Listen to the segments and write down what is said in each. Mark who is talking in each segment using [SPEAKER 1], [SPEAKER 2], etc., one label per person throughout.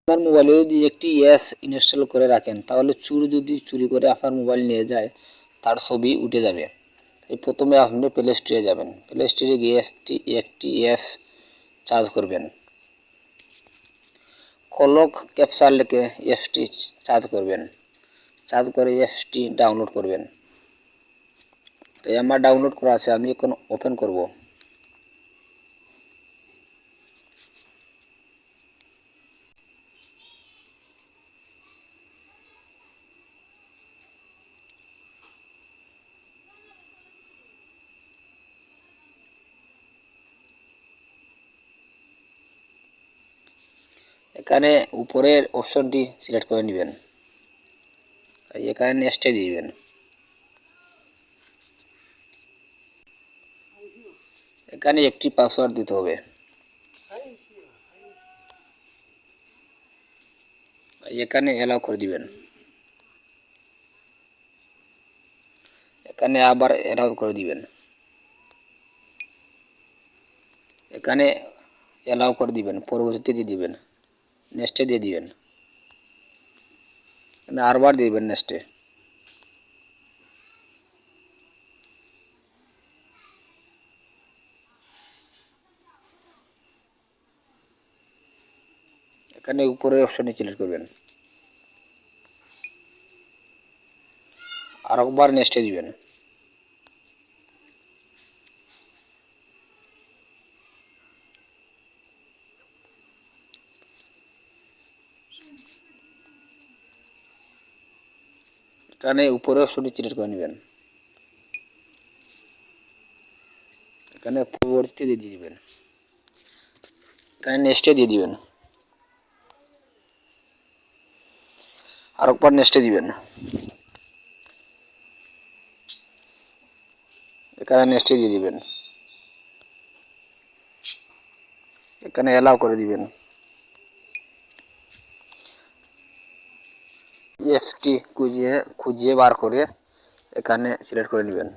[SPEAKER 1] আপনার মোবাইলে যদি একটি অ্যাপস ইনস্টল করে রাখেন, তাহলে চোর যদি চুরি করে আপনার মোবাইল নিয়ে যায়, তার ছবি উঠে যাবে। এই প্রথমে আপনি প্লে স্টোরে যাবেন। প্লে স্টোরে গিয়ে একটি অ্যাপস চার্জ করবেন। কলক ক্যাপচার লিখে অ্যাপসটি চার্জ করবেন। চার্জ করে অ্যাপসটি ডাউনলোড করবেন। তো আমার ডাউনলোড করা আছে, আমি এখন ওপেন করব। এখানে উপরের অপশনটি সিলেক্ট করে নেবেন। এখানে নেক্সটে দিবেন। এখানে একটি পাসওয়ার্ড দিতে হবে। এখানে অ্যালাউ করে দিবেন। এখানে আবার অ্যালাউ করে দিবেন। এখানে অ্যালাউ করে দিবেন, পরবর্তীতে দিয়ে দিবেন, নেক্সটে দিয়ে দিবেন, আরবার দিবেন নেক্সটে। এখানে উপরের অপশনে সিলেক্ট করবেন, আরেকবার নেক্সটে দিবেন। এখানে উপরের অপশনটি সিলেক্ট করে নেবেন। এখানে পরবর্তীতে দিয়ে দিবেন, এখানে নেক্সটে দিয়ে দিবেন, আরেকবার নেক্সটে দিবেন, এখানে নেক্সটে দিয়ে দিবেন, এখানে অ্যালাউ করে দিবেন। অ্যাপসটি খুঁজিয়ে বার করে এখানে সিলেক্ট করে নেবেন।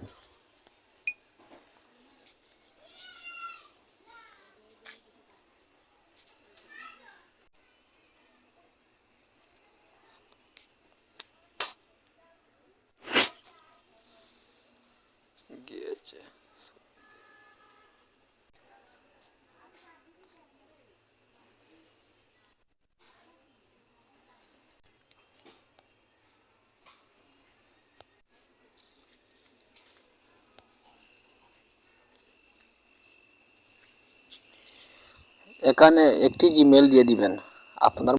[SPEAKER 1] গিয়েছে। এখানে একটি জিমেল দিয়ে দিবেন। আপনার